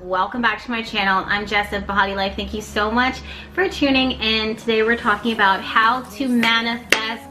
welcome back to my channel. I'm Jess of Bahati Life. Thank you so much for tuning in. Today we're talking about how to manifest.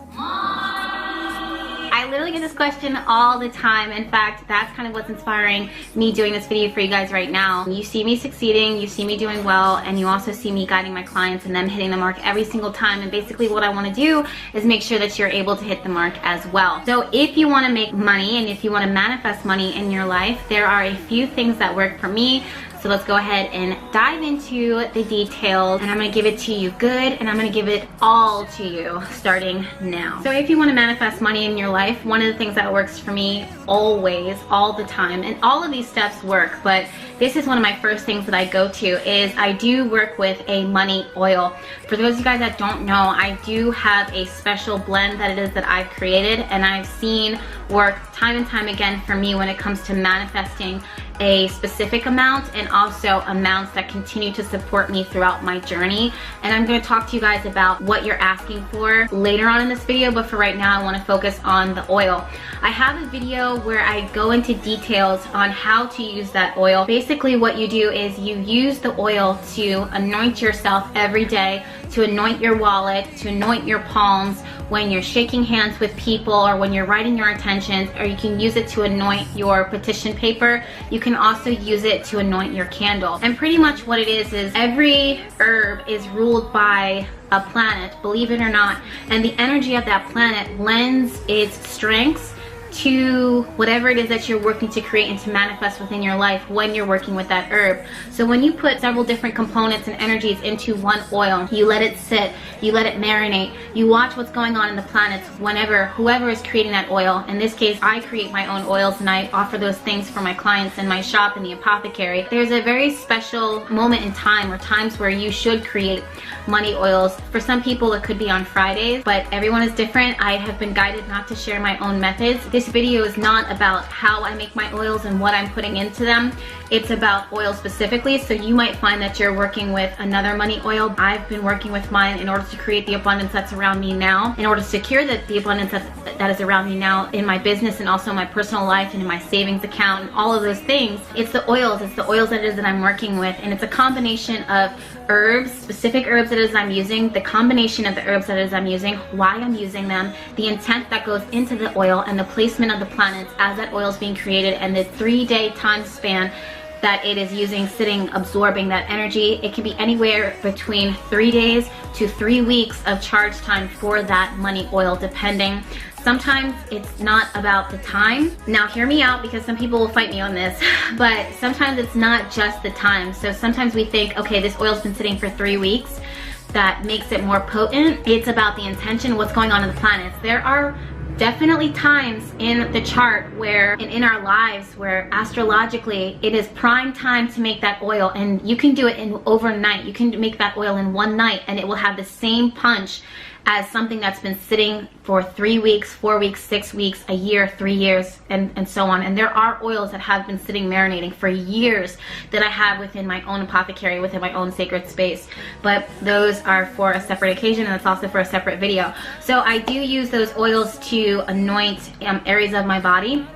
I literally get this question all the time. In fact, that's kind of what's inspiring me doing this video for you guys right now. You see me succeeding, you see me doing well, and you also see me guiding my clients and them hitting the mark every single time. And basically what I want to do is make sure that you're able to hit the mark as well. So if you want to make money and if you want to manifest money in your life, there are a few things that work for me. So let's go ahead and dive into the details, and I'm gonna give it to you good, and I'm gonna give it all to you starting now. So if you wanna manifest money in your life, one of the things that works for me always, all the time, and all of these steps work, but this is one of my first things that I go to, is I do work with a money oil. For those of you guys that don't know, I do have a special blend that it is that I've created, and I've seen work time and time again for me when it comes to manifesting a specific amount and also amounts that continue to support me throughout my journey. And I'm going to talk to you guys about what you're asking for later on in this video, but for right now I want to focus on the oil. I have a video where I go into details on how to use that oil. Basically what you do is you use the oil to anoint yourself every day, to anoint your wallet, to anoint your palms when you're shaking hands with people or when you're writing your intentions, or you can use it to anoint your petition paper. You can also use it to anoint your candle. And pretty much what it is every herb is ruled by a planet, believe it or not, and the energy of that planet lends its strengths to whatever it is that you're working to create and to manifest within your life when you're working with that herb. So when you put several different components and energies into one oil, you let it sit, you let it marinate, you watch what's going on in the planets whenever whoever is creating that oil. In this case, I create my own oils and I offer those things for my clients in my shop in the apothecary. There's a very special moment in time, or times, where you should create money oils. For some people it could be on Fridays, but everyone is different. I have been guided not to share my own methods. This video is not about how I make my oils and what I'm putting into them. It's about oil specifically. So you might find that you're working with another money oil. I've been working with mine in order to create the abundance that's around me now, in order to secure the abundance that is around me now in my business and also my personal life and in my savings account and all of those things. It's the oils that it is that I'm working with, and it's a combination of herbs, specific herbs that it is I'm using, the combination of the herbs that it is I'm using, why I'm using them, the intent that goes into the oil, and the placement of the planets as that oil is being created, and the 3-day time span that it is using, sitting, absorbing that energy. It can be anywhere between 3 days to 3 weeks of charge time for that money oil, depending. Sometimes it's not about the time. Now hear me out, because some people will fight me on this, but sometimes it's not just the time. So sometimes we think, okay, this oil's been sitting for 3 weeks, that makes it more potent. It's about the intention, what's going on in the planets. There are definitely times in the chart where, and in our lives, where astrologically it is prime time to make that oil, and you can do it in overnight. You can make that oil in one night and it will have the same punch as something that's been sitting for 3 weeks, 4 weeks, 6 weeks, a year, 3 years, and so on. And there are oils that have been sitting marinating for years that I have within my own apothecary, within my own sacred space. But those are for a separate occasion, and it's also for a separate video. So I do use those oils to anoint areas of my body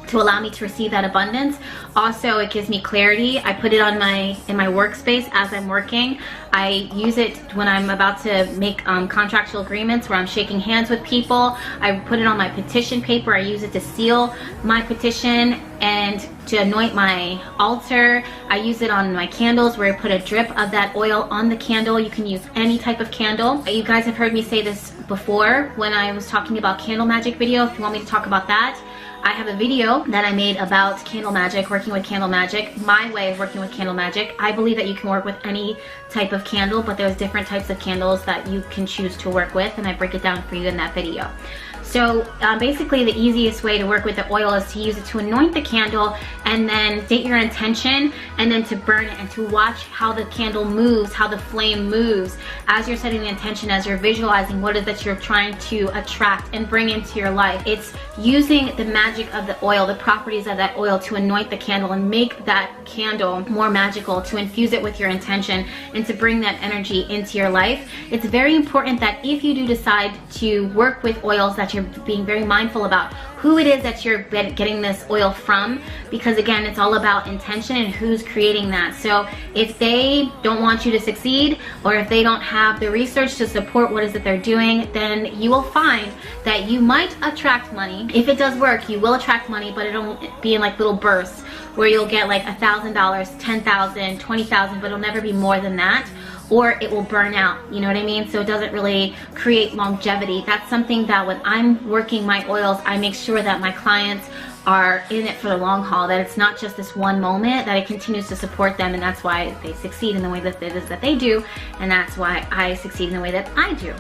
to allow me to receive that abundance. Also, it gives me clarity. I put it on in my workspace as I'm working. I use it when I'm about to make contractual agreements where I'm shaking hands with people. I put it on my petition paper. I use it to seal my petition and to anoint my altar. I use it on my candles, where I put a drip of that oil on the candle. You can use any type of candle. You guys have heard me say this before when I was talking about candle magic video. If you want me to talk about that, I have a video that I made about candle magic, working with candle magic, my way of working with candle magic. I believe that you can work with any type of candle, but there's different types of candles that you can choose to work with, and I break it down for you in that video. So basically the easiest way to work with the oil is to use it to anoint the candle and then state your intention and then to burn it and to watch how the candle moves, how the flame moves as you're setting the intention, as you're visualizing what it is that you're trying to attract and bring into your life. It's using the magic of the oil, the properties of that oil to anoint the candle and make that candle more magical, to infuse it with your intention and to bring that energy into your life. It's very important that if you do decide to work with oils, that you're being very mindful about who it is that you're getting this oil from, because again, it's all about intention and who's creating that. So if they don't want you to succeed, or if they don't have the research to support what is it they're doing, then you will find that you might attract money. If it does work, you will attract money, but it'll be in like little bursts where you'll get like $1,000, $10,000, $20,000, but it'll never be more than that, or it will burn out, you know what I mean? So it doesn't really create longevity. That's something that when I'm working my oils, I make sure that my clients are in it for the long haul, that it's not just this one moment, that it continues to support them, and that's why they succeed in the way that it is that they do, and that's why I succeed in the way that I do.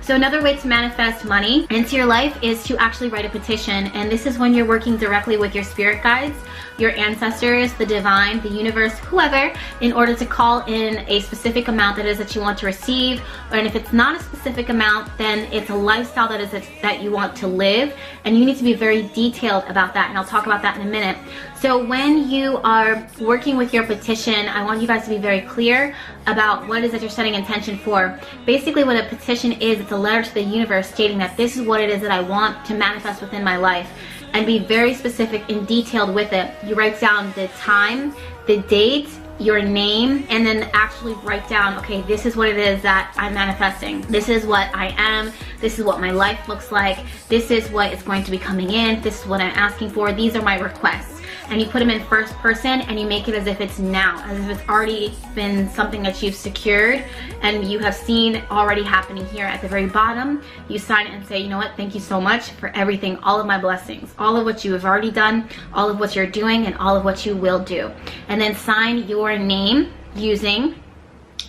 So another way to manifest money into your life is to actually write a petition, and this is when you're working directly with your spirit guides, your ancestors, the divine, the universe, whoever, in order to call in a specific amount that is that you want to receive. And if it's not a specific amount, then it's a lifestyle that you want to live, and you need to be very detailed about that, and I'll talk about that in a minute. So when you are working with your petition, I want you guys to be very clear about what it is that you're setting intention for. Basically what a petition is, it's a letter to the universe stating that this is what it is that I want to manifest within my life, and be very specific and detailed with it. You write down the time, the date, your name, and then actually write down, okay, this is what it is that I'm manifesting. This is what I am. This is what my life looks like. This is what is going to be coming in. This is what I'm asking for. These are my requests. And you put them in first person, and you make it as if it's now, as if it's already been something that you've secured and you have seen already happening here at the very bottom. You sign it and say, you know what, thank you so much for everything, all of my blessings, all of what you have already done, all of what you're doing, and all of what you will do. And then sign your name using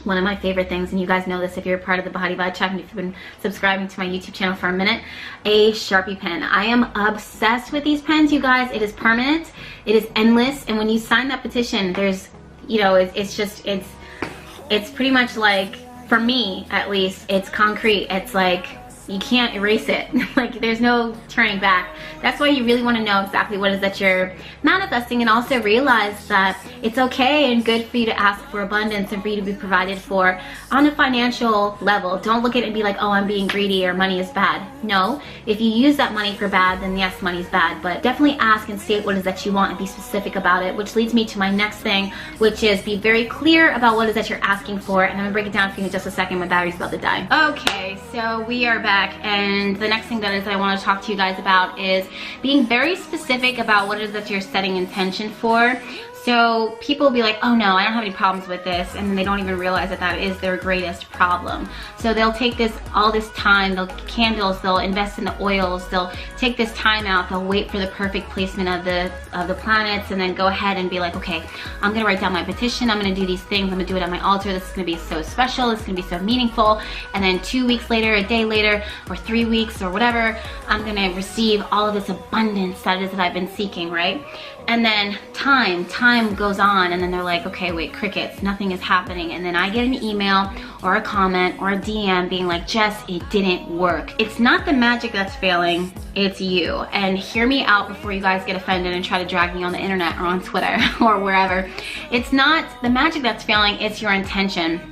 one of my favorite things, and you guys know this if you're a part of the Body Vibe Chat and if you've been subscribing to my YouTube channel for a minute, a Sharpie pen. I am obsessed with these pens, you guys. It is permanent, it is endless, and when you sign that petition, there's, you know, it's pretty much like, for me at least, it's concrete. It's like, you can't erase it. Like, there's no turning back. That's why you really want to know exactly what it is that you're manifesting, and also realize that it's okay and good for you to ask for abundance and for you to be provided for on a financial level. Don't look at it and be like, oh, I'm being greedy or money is bad. No, if you use that money for bad, then yes, money's bad, but definitely ask and state what it is that you want and be specific about it, which leads me to my next thing, which is be very clear about what it is that you're asking for, and I'm gonna break it down for you in just a second. My battery's about to die. Okay, so we are back. And the next thing that I want to talk to you guys about is being very specific about what it is that you're setting intention for. So people will be like, oh no, I don't have any problems with this, and they don't even realize that that is their greatest problem. So they'll take all this time, they'll candles, they'll invest in the oils, they'll take this time out, they'll wait for the perfect placement of the planets, and then go ahead and be like, okay, I'm gonna write down my petition, I'm gonna do these things, I'm gonna do it at my altar, this is gonna be so special, it's gonna be so meaningful, and then 2 weeks later, a day later, or 3 weeks, or whatever, I'm gonna receive all of this abundance that is that I've been seeking, right? And then time goes on, and then they're like, okay, wait, crickets, nothing is happening. And then I get an email or a comment or a DM being like, Jess, it didn't work. It's not the magic that's failing, it's you. And hear me out before you guys get offended and try to drag me on the internet or on Twitter or wherever. It's not the magic that's failing, it's your intention.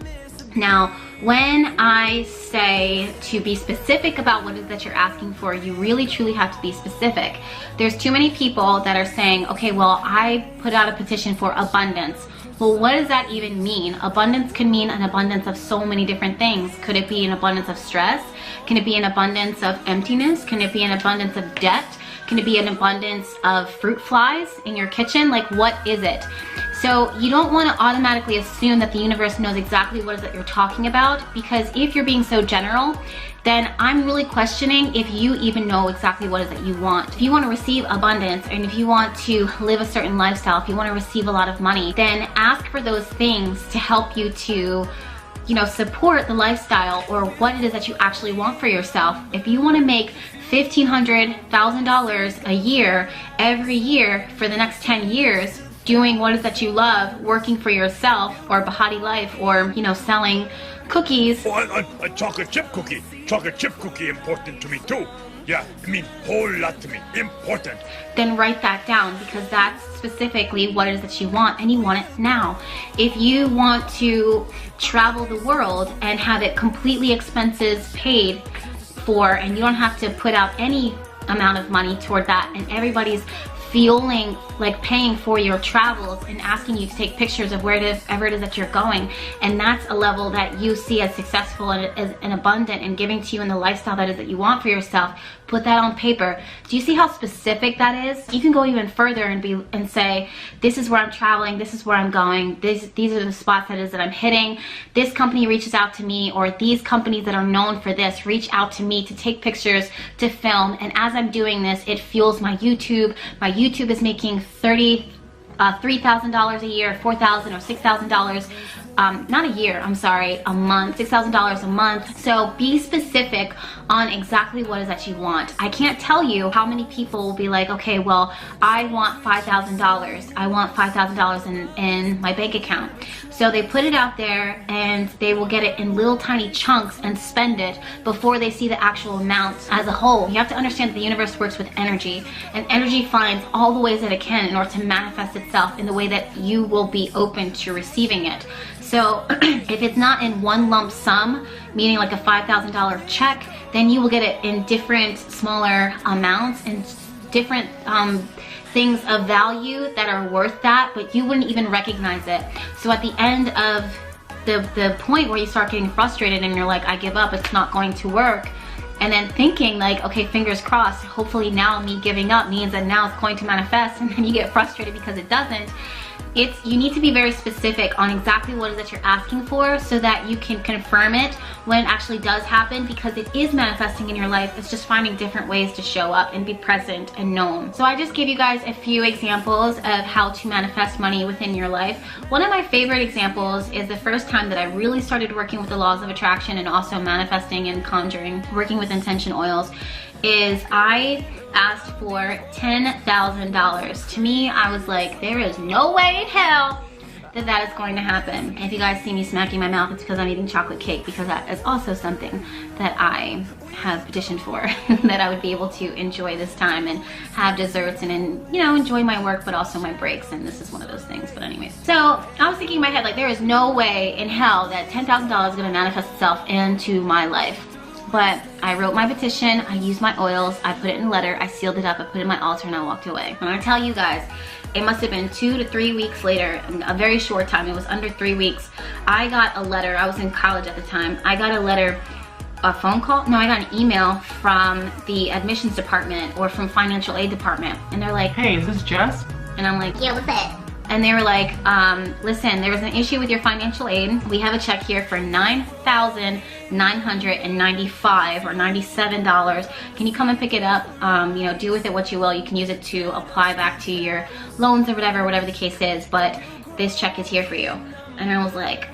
Now, when I say to be specific about what it is that you're asking for, you really truly have to be specific. There's too many people that are saying, okay, well, I put out a petition for abundance. Well, what does that even mean? Abundance can mean an abundance of so many different things. Could it be an abundance of stress? Can it be an abundance of emptiness? Can it be an abundance of debt? Can it be an abundance of fruit flies in your kitchen? Like, what is it? So you don't want to automatically assume that the universe knows exactly what it is that you're talking about, because if you're being so general, then I'm really questioning if you even know exactly what it is that you want. If you want to receive abundance, and if you want to live a certain lifestyle, if you want to receive a lot of money, then ask for those things to help you to, you know, support the lifestyle or what it is that you actually want for yourself. If you want to make $1,500, $1,000 a year, every year for the next 10 years, doing what it is that you love, working for yourself, or Bahati Life, or, you know, selling cookies. Oh, a chocolate chip cookie. Chocolate chip cookie important to me too. Yeah, I mean, whole lot to me, important. Then write that down, because that's specifically what it is that you want, and you want it now. If you want to travel the world and have it completely expenses paid for, and you don't have to put out any amount of money toward that, and everybody's feeling like paying for your travels and asking you to take pictures of wherever it is that you're going, and that's a level that you see as successful and abundant and giving to you in the lifestyle that is that you want for yourself, put that on paper. Do you see how specific that is? You can go even further and say, this is where I'm traveling, this is where I'm going, these are the spots that I'm hitting, this company reaches out to me, or these companies that are known for this reach out to me to take pictures, to film, and as I'm doing this, it fuels my YouTube. My YouTube is making $3,000 a year, $4,000 or $6,000, not a year, I'm sorry, a month, $6,000 a month. So be specific on exactly what it is that you want. I can't tell you how many people will be like, okay, well, I want $5,000. I want $5,000 in my bank account. So they put it out there and they will get it in little tiny chunks and spend it before they see the actual amount as a whole. You have to understand that the universe works with energy, and energy finds all the ways that it can in order to manifest itself in the way that you will be open to receiving it. So if it's not in one lump sum, meaning like a $5,000 check, then you will get it in different smaller amounts and different things of value that are worth that, but you wouldn't even recognize it. So at the end of the point where you start getting frustrated and you're like, I give up, it's not going to work, and then thinking like, okay, fingers crossed, hopefully now me giving up means that now it's going to manifest, and then you get frustrated because it doesn't. You need to be very specific on exactly what it is that you're asking for so that you can confirm it when it actually does happen, because it is manifesting in your life. It's just finding different ways to show up and be present and known. So I just gave you guys a few examples of how to manifest money within your life. One of my favorite examples is the first time that I really started working with the laws of attraction and also manifesting and conjuring, working with intention oils, is I asked for $10,000. To me, I was like, there is no way in hell that is going to happen. And if you guys see me smacking my mouth, it's because I'm eating chocolate cake, because that is also something that I have petitioned for, that I would be able to enjoy this time and have desserts and, you know, enjoy my work, but also my breaks, and this is one of those things. But anyways, so I was thinking in my head, like, there is no way in hell that $10,000 is going to manifest itself into my life. But I wrote my petition, I used my oils, I put it in a letter, I sealed it up, I put it in my altar, and I walked away. When I tell you guys, it must have been 2 to 3 weeks later, a very short time, it was under 3 weeks, I got a letter. I was in college at the time. I got a letter, a phone call? No, I got an email from the admissions department or from financial aid department. And they're like, hey, is this Jess? And I'm like, yeah, what's that? And they were like, listen, there was an issue with your financial aid. We have a check here for $9,995 or $97. Can you come and pick it up? You know, do with it what you will. You can use it to apply back to your loans or whatever the case is, but this check is here for you. And I was like,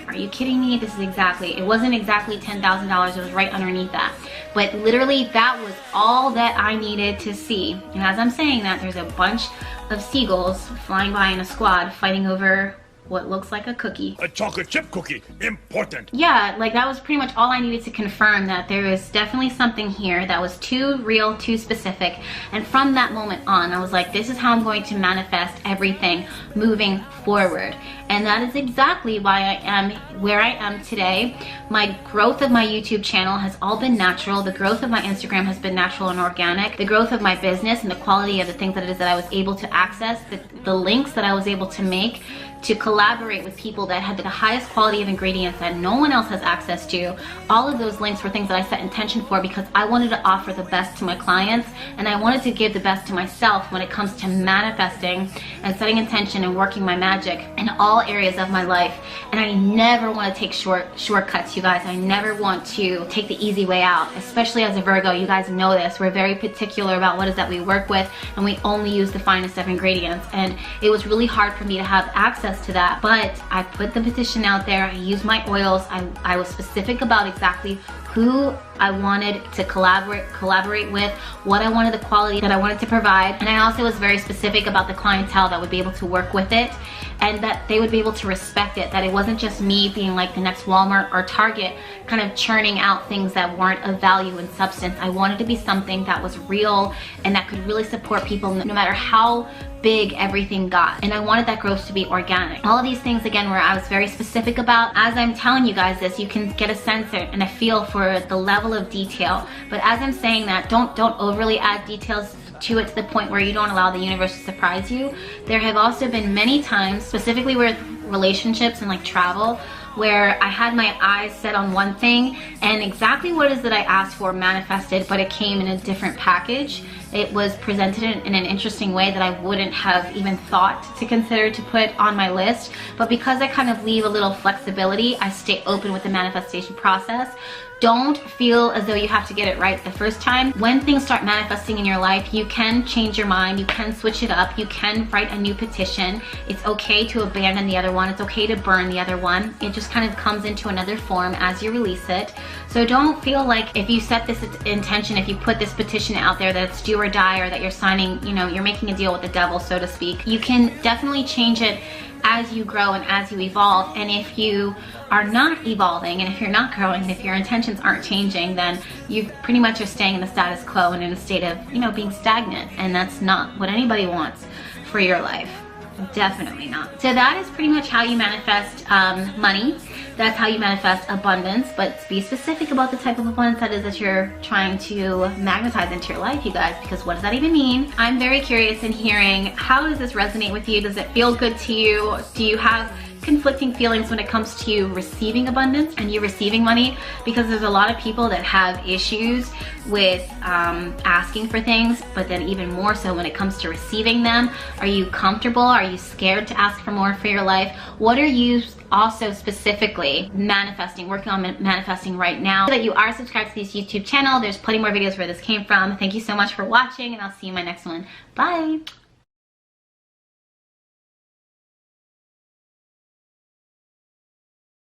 are you kidding me? This is exactly, it wasn't exactly $10,000, it was right underneath that. But literally that was all that I needed to see. And as I'm saying that, there's a bunch of seagulls flying by in a squad fighting over what looks like a cookie. A chocolate chip cookie, important. Yeah, like that was pretty much all I needed to confirm that there is definitely something here that was too real, too specific. And from that moment on, I was like, this is how I'm going to manifest everything moving forward. And that is exactly why I am where I am today. My growth of my YouTube channel has all been natural. The growth of my Instagram has been natural and organic. The growth of my business and the quality of the things that it is that I was able to access, the links that I was able to make to collaborate with people that had the highest quality of ingredients that no one else has access to. All of those links were things that I set intention for because I wanted to offer the best to my clients, and I wanted to give the best to myself when it comes to manifesting and setting intention and working my magic in all areas of my life. And I never want to take shortcuts, you guys. I never want to take the easy way out, especially as a Virgo. You guys know this. We're very particular about what it is that we work with, and we only use the finest of ingredients. And it was really hard for me to have access to that, but I put the petition out there. I used my oils. I was specific about exactly who I wanted to collaborate with, what I wanted, the quality that I wanted to provide. And I also was very specific about the clientele that would be able to work with it and that they would be able to respect it, that it wasn't just me being like the next Walmart or Target kind of churning out things that weren't of value and substance. I wanted to be something that was real and that could really support people no matter how big everything got, and I wanted that growth to be organic. All of these things, again, where I was very specific about. As I'm telling you guys this, you can get a sense and a feel for the level of detail. But as I'm saying that, don't overly add details to it to the point where you don't allow the universe to surprise you. There have also been many times, specifically with relationships and like travel, where I had my eyes set on one thing and exactly what it is that I asked for manifested, but it came in a different package. It was presented in an interesting way that I wouldn't have even thought to consider to put on my list. But because I kind of leave a little flexibility, I stay open with the manifestation process. Don't feel as though you have to get it right the first time. When things start manifesting in your life, you can change your mind, you can switch it up, you can write a new petition. It's okay to abandon the other one, it's okay to burn the other one. It just kind of comes into another form as you release it. So don't feel like if you set this intention, if you put this petition out there that it's do or die, or that you're signing, you know, you're making a deal with the devil, so to speak. You can definitely change it as you grow and as you evolve. And if you are not evolving, and if you're not growing, and if your intentions aren't changing, then you pretty much are staying in the status quo and in a state of, you know, being stagnant. And that's not what anybody wants for your life. Definitely not. So that is pretty much how you manifest money. That's how you manifest abundance, but be specific about the type of abundance that is that you're trying to magnetize into your life, you guys, because what does that even mean? I'm very curious in hearing, how does this resonate with you? Does it feel good to you? Do you have conflicting feelings when it comes to you receiving abundance and you receiving money? Because there's a lot of people that have issues with asking for things, but then even more so when it comes to receiving them. Are you comfortable? Are you scared to ask for more for your life? What are you also specifically manifesting, working on manifesting right now? So that you are subscribed to this YouTube channel. There's plenty more videos where this came from. Thank you so much for watching, and I'll see you in my next one. Bye.